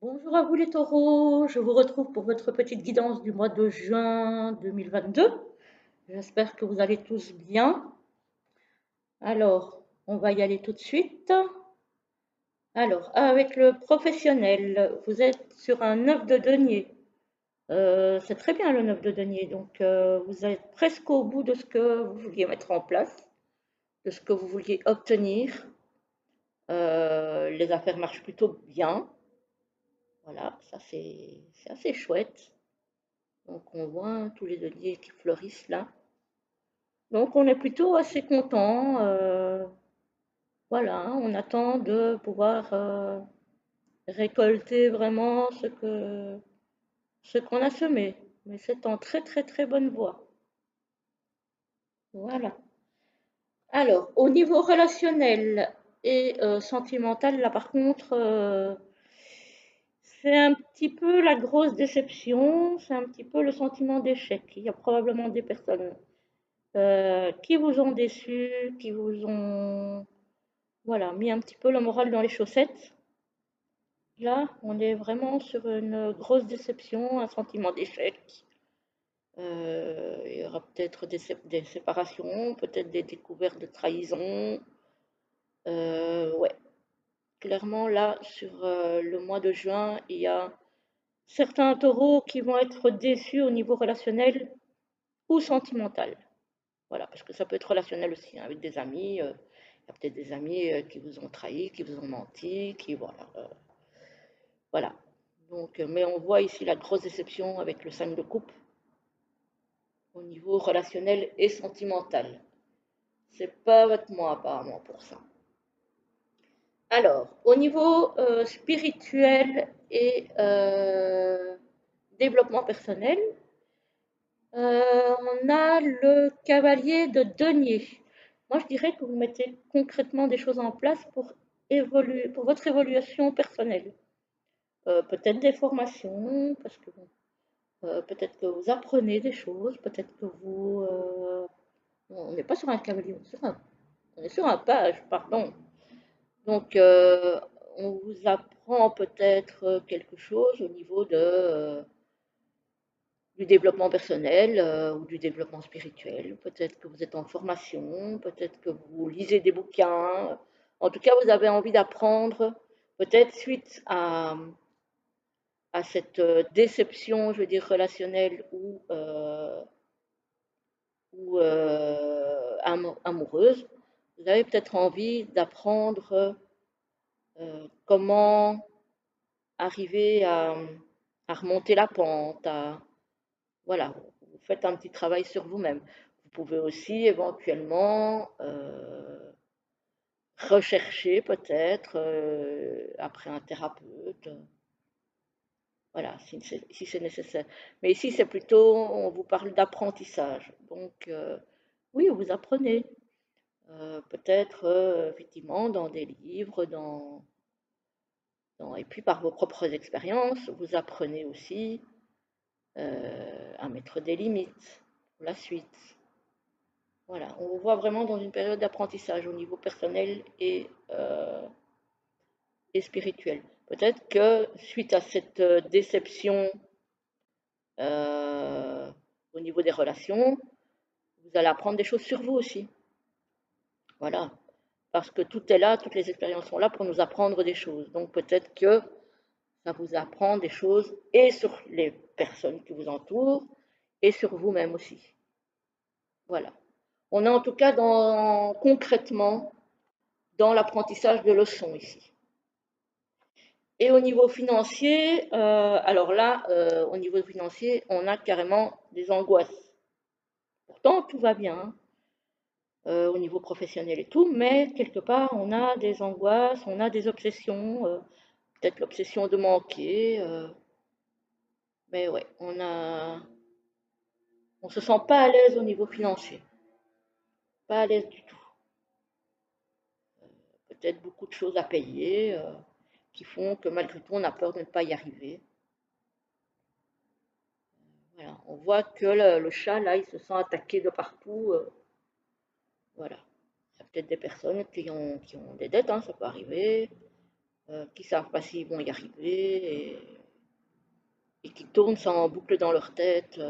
Bonjour à vous les taureaux, je vous retrouve pour votre petite guidance du mois de juin 2022. J'espère que vous allez tous bien. Alors, on va y aller tout de suite. Alors, avec le professionnel, vous êtes sur un 9 de denier. C'est très bien le 9 de denier, donc vous êtes presque au bout de ce que vous vouliez mettre en place, de ce que vous vouliez obtenir. Les affaires marchent plutôt bien. Voilà, ça c'est assez chouette. Donc on voit tous les deniers qui fleurissent là. Donc on est plutôt assez content. Voilà, on attend de pouvoir récolter vraiment ce qu'on a semé. Mais c'est en très très très bonne voie. Voilà. Alors, au niveau relationnel et sentimental, là par contre, c'est un petit peu la grosse déception, c'est un petit peu le sentiment d'échec. Il y a probablement des personnes qui vous ont déçu, qui vous ont voilà, mis un petit peu le moral dans les chaussettes. Là, on est vraiment sur une grosse déception, un sentiment d'échec. Il y aura peut-être des séparations, peut-être des découvertes de trahison. Ouais, clairement, là, sur le mois de juin, il y a certains taureaux qui vont être déçus au niveau relationnel ou sentimental. Voilà, parce que ça peut être relationnel aussi, hein, avec des amis. Il y a peut-être des amis qui vous ont trahi, qui vous ont menti, qui voilà. Voilà. Donc, mais on voit ici la grosse déception avec le 5 de coupe au niveau relationnel et sentimental. C'est pas votre mois apparemment pour ça. Alors, au niveau spirituel et développement personnel, on a le cavalier de denier. Moi, je dirais que vous mettez concrètement des choses en place pour évoluer, pour votre évolution personnelle. Peut-être des formations, parce que bon, peut-être que vous apprenez des choses, peut-être que vous... on n'est pas sur un cavalier, on est sur un page, pardon. Donc, on vous apprend peut-être quelque chose au niveau du développement personnel ou du développement spirituel. Peut-être que vous êtes en formation, peut-être que vous lisez des bouquins. En tout cas, vous avez envie d'apprendre, peut-être suite à cette déception, je veux dire, relationnelle ou amoureuse. Vous avez peut-être envie d'apprendre comment arriver à remonter la pente, voilà, vous faites un petit travail sur vous-même. Vous pouvez aussi éventuellement rechercher peut-être après un thérapeute, voilà, si c'est nécessaire. Mais ici, c'est plutôt, on vous parle d'apprentissage. Donc, oui, vous apprenez. Peut-être effectivement dans des livres, et puis par vos propres expériences, vous apprenez aussi à mettre des limites pour la suite. Voilà, on vous voit vraiment dans une période d'apprentissage au niveau personnel et spirituel. Peut-être que suite à cette déception euh, au niveau des relations, vous allez apprendre des choses sur vous aussi. Voilà, parce que tout est là, toutes les expériences sont là pour nous apprendre des choses. Donc peut-être que ça vous apprend des choses et sur les personnes qui vous entourent et sur vous-même aussi. Voilà. On est en tout cas concrètement dans l'apprentissage de leçons ici. Et au niveau financier, alors là, au niveau financier, on a carrément des angoisses. Pourtant, tout va bien hein, au niveau professionnel et tout, mais quelque part, on a des angoisses, on a des obsessions, peut-être l'obsession de manquer, mais ouais, on se sent pas à l'aise au niveau financier, pas à l'aise du tout. Peut-être beaucoup de choses à payer qui font que malgré tout, on a peur de ne pas y arriver. Voilà, on voit que le chat, là, il se sent attaqué de partout. Voilà. Il y a peut-être des personnes qui ont des dettes, hein, ça peut arriver. qui ne savent pas s'ils vont y arriver et qui tournent ça en boucle dans leur tête.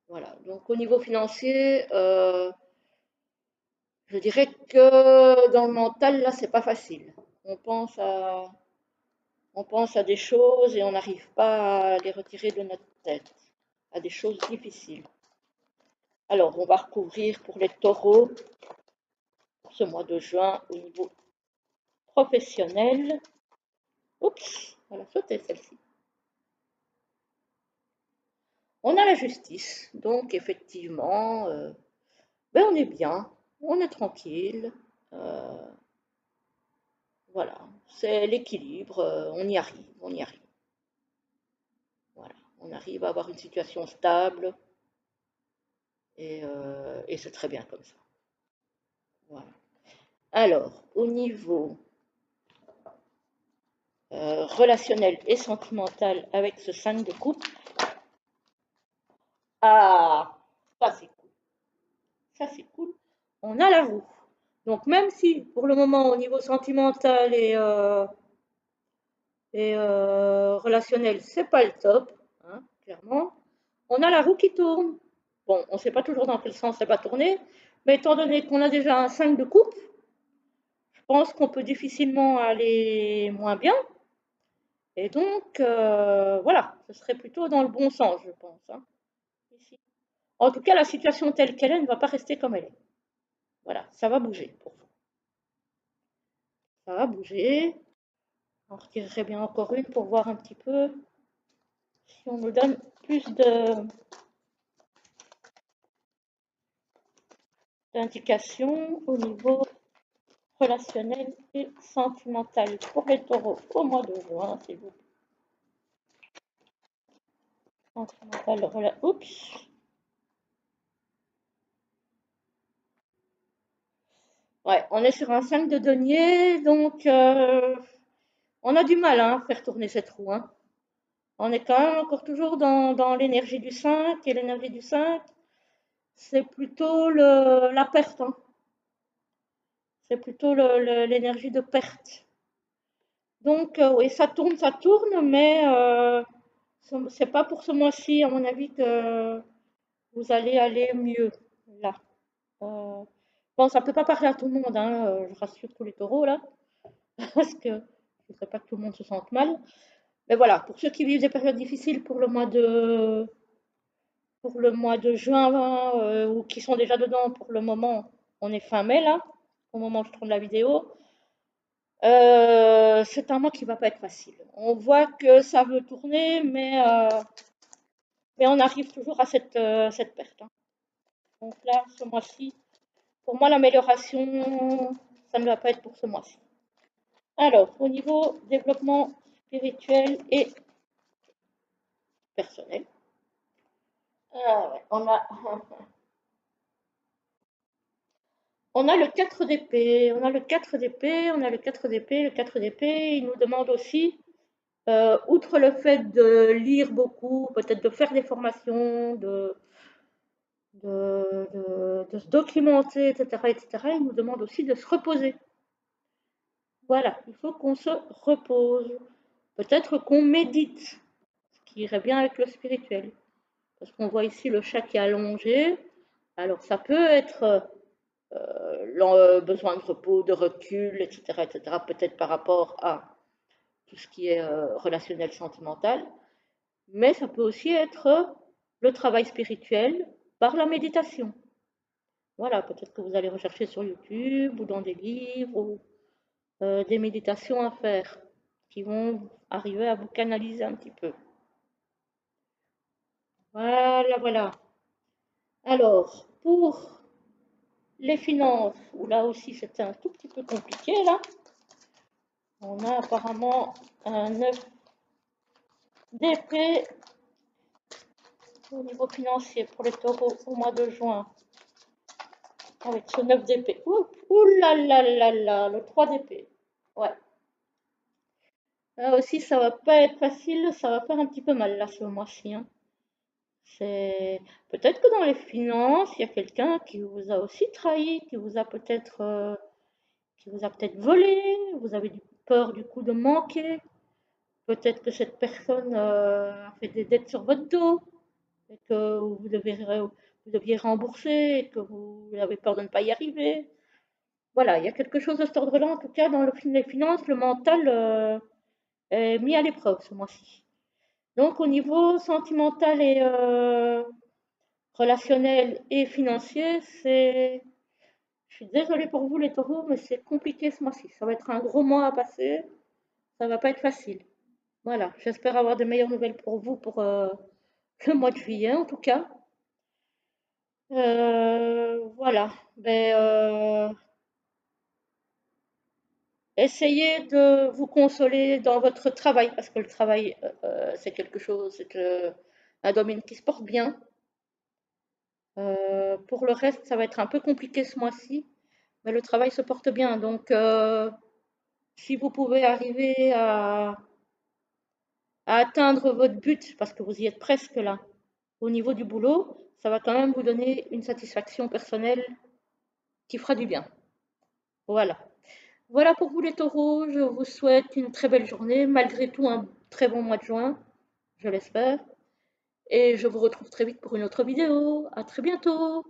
Voilà. Donc au niveau financier, je dirais que dans le mental, là, c'est pas facile. On pense à, on pense à des choses et on n'arrive pas à les retirer de notre tête, à des choses difficiles. Alors, on va recouvrir pour les taureaux pour ce mois de juin au niveau professionnel. Oups, elle a sauté celle-ci. On a la justice, donc effectivement, ben on est bien, on est tranquille. euh, voilà, c'est l'équilibre, on y arrive, on y arrive. Voilà, on arrive à avoir une situation stable et c'est très bien comme ça. Voilà. Alors, au niveau relationnel et sentimental avec ce 5 de coupe, ah, ça c'est cool, ça c'est cool. On a la roue. Donc même si pour le moment au niveau sentimental et relationnel, c'est pas le top, hein, clairement, on a la roue qui tourne. Bon, on ne sait pas toujours dans quel sens elle va tourner, mais étant donné qu'on a déjà un 5 de coupe, je pense qu'on peut difficilement aller moins bien. Et donc, voilà, ce serait plutôt dans le bon sens, je pense, hein, ici. En tout cas, la situation telle qu'elle est ne va pas rester comme elle est. Voilà, ça va bouger pour vous. Ça va bouger. On retirerait bien encore une pour voir un petit peu si on nous donne plus d'indications au niveau relationnel et sentimental pour les taureaux au mois de juin, s'il vous plaît. Sentimental, oups. Ouais, on est sur un 5 de denier, donc on a du mal hein, à faire tourner cette roue. Hein. On est quand même encore toujours dans l'énergie du 5, et l'énergie du 5, c'est plutôt la perte. Hein. C'est plutôt l'énergie de perte. Donc, oui, ça tourne, mais c'est pas pour ce mois-ci, à mon avis, que vous allez aller mieux, là. Bon, ça peut pas parler à tout le monde, hein, je rassure tous les taureaux, là, parce que je ne voudrais pas que tout le monde se sente mal. Mais voilà, pour ceux qui vivent des périodes difficiles pour le mois de juin ou qui sont déjà dedans pour le moment, on est fin mai, là, au moment où je tourne la vidéo. C'est un mois qui va pas être facile. On voit que ça veut tourner, mais on arrive toujours à cette perte. Hein. Donc là, ce mois-ci, pour moi, l'amélioration, ça ne va pas être pour ce mois-ci. Alors, au niveau développement spirituel et personnel, ouais, on a le 4 d'épée, on a le 4 d'épée, on a le 4 d'épée, le 4 d'épée, il nous demande aussi outre le fait de lire beaucoup, peut-être de faire des formations, de se documenter, etc., il nous demande aussi de se reposer. Voilà, il faut qu'on se repose. Peut-être qu'on médite, ce qui irait bien avec le spirituel. Parce qu'on voit ici le chat qui est allongé. Alors ça peut être besoin de repos, de recul, etc., peut-être par rapport à tout ce qui est relationnel, sentimental. Mais ça peut aussi être le travail spirituel par la méditation. Voilà, peut-être que vous allez rechercher sur YouTube ou dans des livres ou des méditations à faire qui vont arriver à vous canaliser un petit peu. Voilà, voilà. Alors, pour les finances, où là aussi c'était un tout petit peu compliqué, là, on a apparemment un 9 d'épée au niveau financier pour les taureaux au mois de juin. Avec ce 9 d'épée. Ouh là là là là, le 3 d'épée. Ouais. Là aussi, ça va pas être facile, ça va faire un petit peu mal là ce mois-ci. Hein. C'est peut-être que dans les finances, il y a quelqu'un qui vous a aussi trahi, qui vous a peut-être qui vous a peut-être volé, vous avez peur du coup de manquer, peut-être que cette personne a fait des dettes sur votre dos et que vous deviez rembourser et que vous avez peur de ne pas y arriver. Voilà, il y a quelque chose de cet ordre-là, en tout cas, dans les finances, le mental est mis à l'épreuve ce mois-ci. Donc, au niveau sentimental et relationnel et financier, je suis désolée pour vous les taureaux, mais c'est compliqué ce mois-ci. Ça va être un gros mois à passer, ça va pas être facile. Voilà, j'espère avoir de meilleures nouvelles pour vous pour le mois de juillet en tout cas. Voilà, ben, essayez de vous consoler dans votre travail parce que le travail c'est quelque chose, un domaine qui se porte bien. Pour le reste, ça va être un peu compliqué ce mois-ci, mais le travail se porte bien. Donc, si vous pouvez arriver à atteindre votre but, parce que vous y êtes presque là, au niveau du boulot, ça va quand même vous donner une satisfaction personnelle qui fera du bien. Voilà. Voilà pour vous les taureaux, je vous souhaite une très belle journée, malgré tout un très bon mois de juin, je l'espère. Et je vous retrouve très vite pour une autre vidéo. À très bientôt!